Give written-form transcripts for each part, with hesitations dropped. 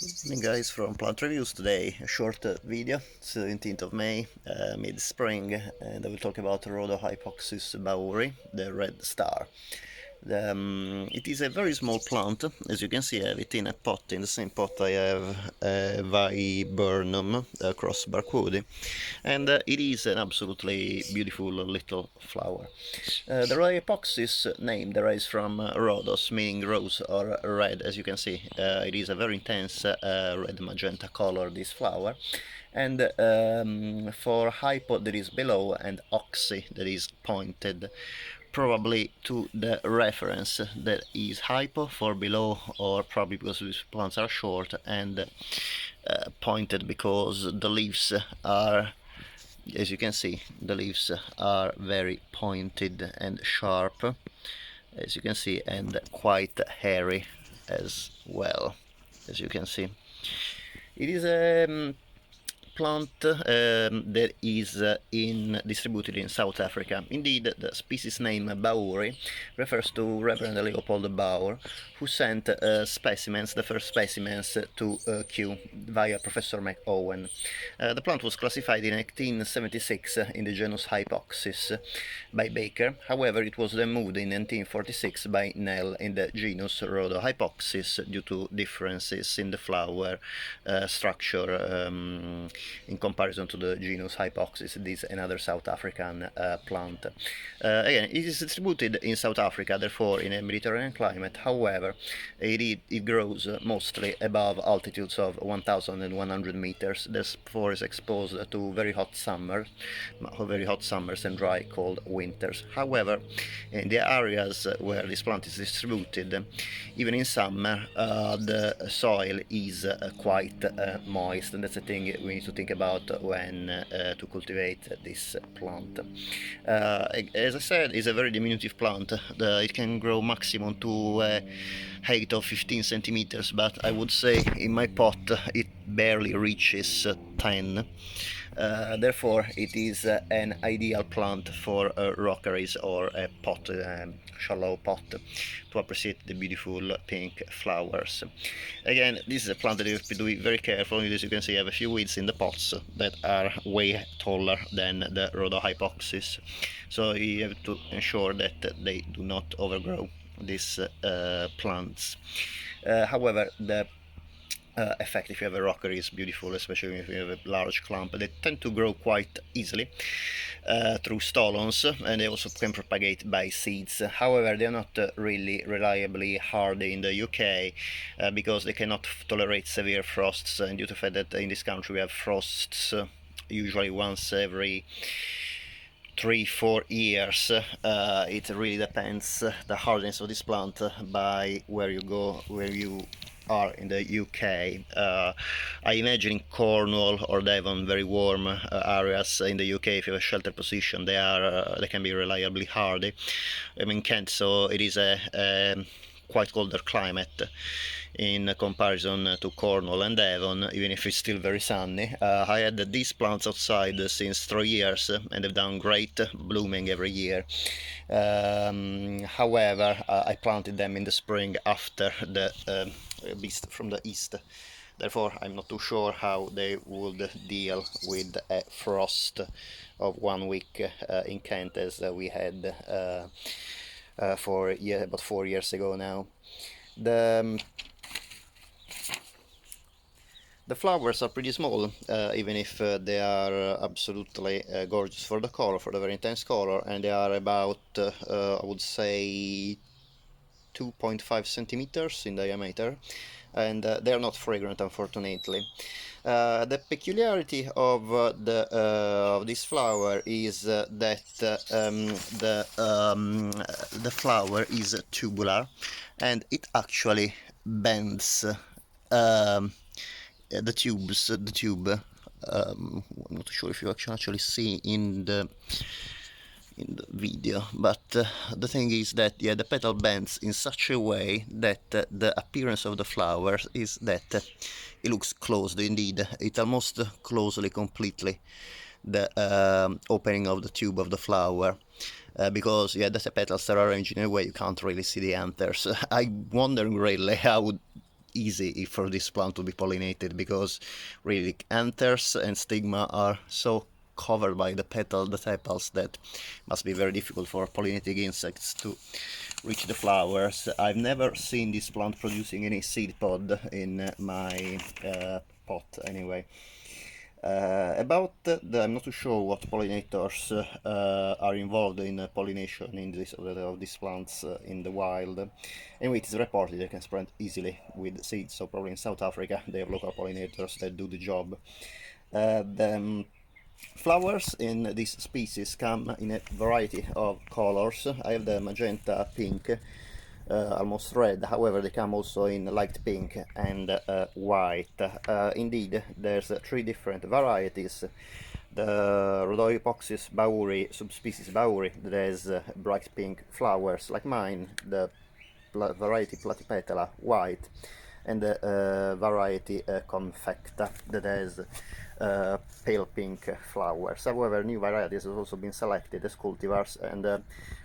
Morning guys, from Plant Reviews today, a short video, 17th of May, mid-spring, and I will talk about Rhodohypoxis baurii, the red star. It is a very small plant. As you can see, I have it in a pot. In the same pot I have Viburnum, cross burkwoodi, and it is an absolutely beautiful little flower. The Rhodohypoxis name derives from Rhodos, meaning rose or red. As you can see, it is a very intense red magenta color, this flower. And for hypo that is below and oxy that is pointed, probably to the reference that is hypo for below, or probably because these plants are short, and pointed because the leaves are, as you can see, the leaves are very pointed and sharp, as you can see, and quite hairy as well, as you can see. It is a plant that is distributed in South Africa. Indeed, the species name baurii refers to Reverend Leopold Bauer, who sent specimens, the first specimens, to Kew via Professor McOwen. The plant was classified in 1876 in the genus Hypoxis by Baker. However, it was then moved in 1946 by Nell in the genus Rhodohypoxis due to differences in the flower structure in comparison to the genus Hypoxis. This is another South African plant. Again, it is distributed in South Africa, therefore in a Mediterranean climate. However, it grows mostly above altitudes of 1,100 meters. Therefore, is exposed to very hot summers and dry, cold winters. However, in the areas where this plant is distributed, even in summer, the soil is quite moist, and that's the thing we need to think about when to cultivate this plant. As I said, it's a very diminutive plant. It can grow maximum to a height of 15 centimeters, but I would say in my pot it barely reaches 10. Therefore, it is an ideal plant for rockeries or a pot, shallow pot, to appreciate the beautiful pink flowers. Again, this is a plant that you have to be very careful. As you can see, I have a few weeds in the pots that are way taller than the Rhodohypoxis, so you have to ensure that they do not overgrow these plants. However, the effect if you have a rockery is beautiful, especially if you have a large clump. They tend to grow quite easily through stolons, and they also can propagate by seeds. However, they are not really reliably hardy in the UK because they cannot tolerate severe frosts, and due to the fact that in this country we have frosts usually once every 3-4 years. It really depends the hardness of this plant by where you are in the UK. I imagine in Cornwall or Devon, very warm areas in the UK, if you have a shelter position, they can be reliably hardy. I'm in Kent, so it is a quite colder climate in comparison to Cornwall and Devon, even if it's still very sunny. I had these plants outside since 3 years and they've done great, blooming every year. However, I planted them in the spring after the beast from the east. Therefore, I'm not too sure how they would deal with a frost of 1 week in Kent, as we had about 4 years ago now. The flowers are pretty small, even if they are absolutely gorgeous for the color, for the very intense color, and they are about, I would say, 2.5 centimeters in diameter, and they are not fragrant, unfortunately. The peculiarity of this flower is that the flower is tubular, and it actually bends the tube. I'm not sure if you can actually see in the video, but the thing is that the petal bends in such a way that the appearance of the flower is that it looks closed. Indeed, it almost closely completely the opening of the tube of the flower. Because the petals are arranged in a way you can't really see the anthers. I wonder greatly how easy for this plant to be pollinated, because really anthers and stigma are so covered by the petals that must be very difficult for pollinating insects to reach the flowers. I've never seen this plant producing any seed pod in my pot anyway. I'm not too sure what pollinators are involved in pollination in of these plants in the wild. Anyway, it is reported they can spread easily with seeds, so probably in South Africa they have local pollinators that do the job. The flowers in this species come in a variety of colors. I have the magenta pink, almost red. However, they come also in light pink and white. Indeed, there's three different varieties. The Rhodohypoxis baurii, subspecies baurii, that has bright pink flowers like mine. The variety platypetala, white, and the variety confecta, that has pale pink flowers. However, new varieties have also been selected as cultivars, and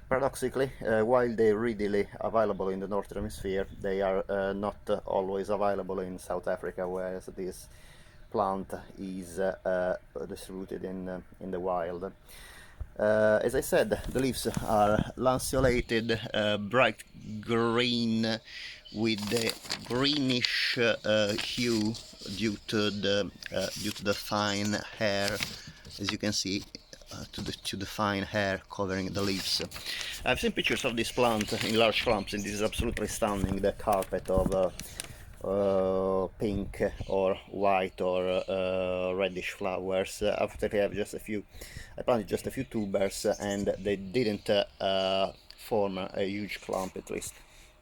paradoxically, while they're readily available in the Northern Hemisphere, they are not always available in South Africa, whereas this plant is distributed in the wild. As I said, the leaves are lanceolated, bright green with the greenish hue due to the fine hair, as you can see, to the fine hair covering the leaves. I've seen pictures of this plant in large clumps, and this is absolutely stunning. The carpet of pink or white or reddish flowers. After I have I planted just a few tubers, and they didn't form a huge clump, at least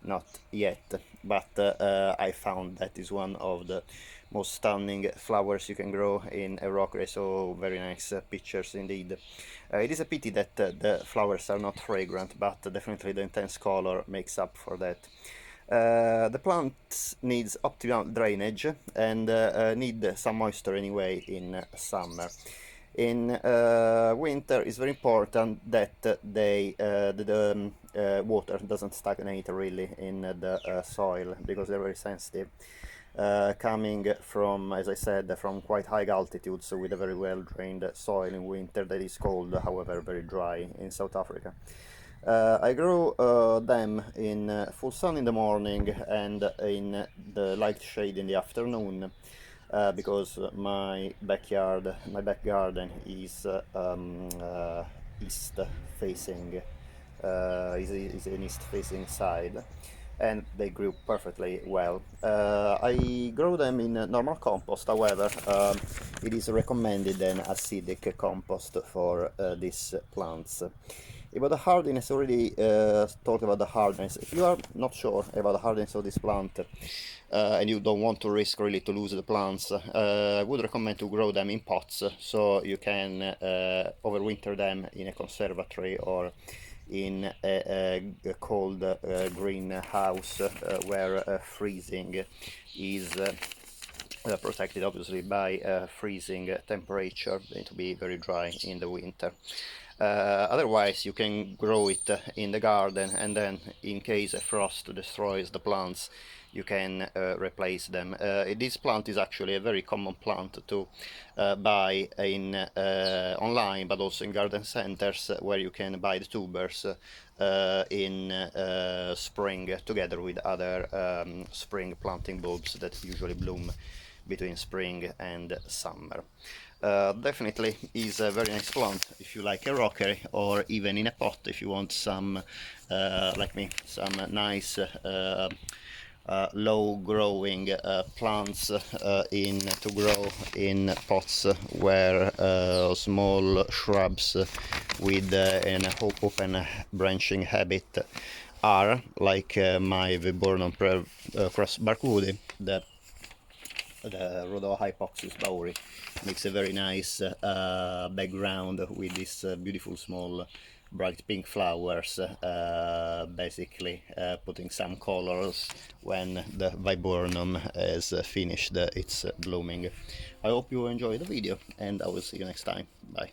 not yet. But I found that is one of the most stunning flowers you can grow in a rockery, so very nice pictures indeed. It is a pity that the flowers are not fragrant, but definitely the intense color makes up for that. The plant needs optimal drainage and need some moisture anyway in summer. In winter, it's very important that the water doesn't stagnate really in the soil, because they're very sensitive. Coming from, as I said, from quite high altitudes, so with a very well drained soil in winter that is cold, however very dry in South Africa. I grow them in full sun in the morning and in the light shade in the afternoon, because my back garden is east facing, is an east facing side, and they grew perfectly well. I grow them in normal compost. However, it is recommended an acidic compost for these plants. About the hardiness, already talked about the hardness. If you are not sure about the hardness of this plant, and you don't want to risk really to lose the plants, I would recommend to grow them in pots, so you can overwinter them in a conservatory or in a cold greenhouse where freezing is protected obviously by freezing temperature, going to be very dry in the winter. Otherwise, you can grow it in the garden, and then in case a frost destroys the plants, you can replace them. This plant is actually a very common plant to buy in online, but also in garden centers, where you can buy the tubers in spring together with other spring planting bulbs that usually bloom between spring and summer. Definitely is a very nice plant if you like a rockery, or even in a pot if you want some, like me, some nice low growing plants to grow in pots where small shrubs with an open branching habit are, like my Viburnum cross burkwoodi. The Rhodohypoxis baurii makes a very nice background with these beautiful small bright pink flowers, basically putting some colors when the Viburnum has finished its blooming. I hope you enjoyed the video, and I will see you next time. Bye.